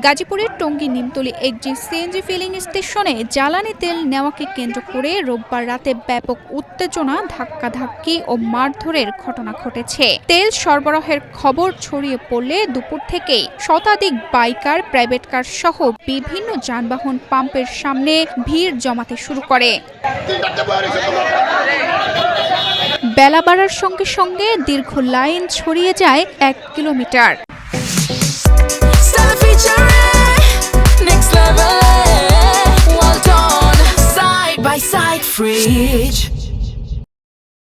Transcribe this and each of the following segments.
গাজীপুরের টঙ্গী নিমতলী একটি CNG filling স্টেশনে জ্বালানি তেল নেওয়াকে কেন্দ্র করে রোববার রাতে ব্যাপক উত্তেজনা, ধাক্কাধাক্কি ও মারধরের ঘটনা ঘটেছে। তেল সরবরাহের খবর ছড়িয়ে পড়লে দুপুর থেকেই শতাধিক বাইকার, প্রাইভেট কার সহ বিভিন্ন যানবাহন পাম্পের সামনে ভিড় জমাতে শুরু করে। বেলা বাড়ার সঙ্গে সঙ্গে দীর্ঘ লাইন ছড়িয়ে যায় 1 কিলোমিটার।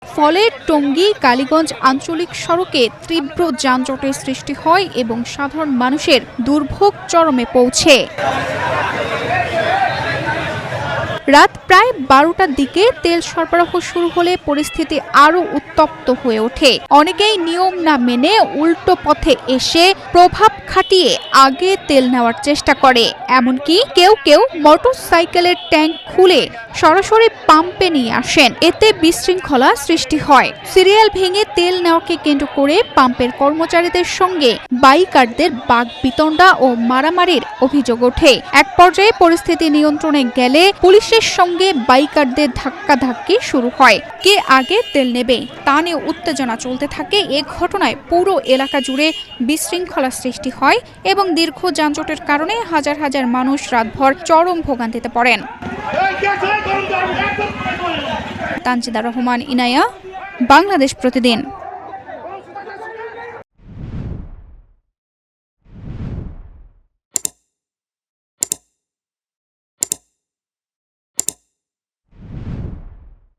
ফলে টঙ্গী কালীগঞ্জ আঞ্চলিক সড়কে তীব্র যানজটের সৃষ্টি হয় এবং সাধারণ মানুষের দুর্ভোগ চরমে পৌঁছে। রাত প্রায় 12টার দিকে তেল সরবরাহ শুরু হলে পরিস্থিতি আরও উত্তপ্ত হয়ে ওঠে। অনেকেই নিয়ম না মেনে উল্টো পথে এসে প্রভাব খাটিয়ে আগে তেল নেওয়ার চেষ্টা করে। এমনকি কেউ কেউ মোটরসাইকেলের ট্যাঙ্ক খুলে সরাসরি পাম্পে নিয়ে আসেন। এতে বিশৃঙ্খলা সৃষ্টি হয়। সিরিয়াল ভেঙে তেল নেওয়াকে কেন্দ্র করে পাম্পের কর্মচারীদের সঙ্গে বাইকারদের বাকবিতণ্ডা ও মারামারির অভিযোগ ওঠে। এক পর্যায়ে পরিস্থিতি নিয়ন্ত্রণে গেলে পুলিশের সঙ্গে বাইকারদের ধাক্কাধাক্কি শুরু হয়। কে আগে তেল নেবে তা নিয়ে উত্তেজনা চলতে থাকে। এ ঘটনায় পুরো এলাকা জুড়ে বিশৃঙ্খলা সৃষ্টি হয় এবং দীর্ঘ যানজটের কারণে হাজার হাজার মানুষ রাতভর চরম ভোগান্তিতে পড়েন। তানজিদা রহমান, ইনায়া, বাংলাদেশ প্রতিদিন।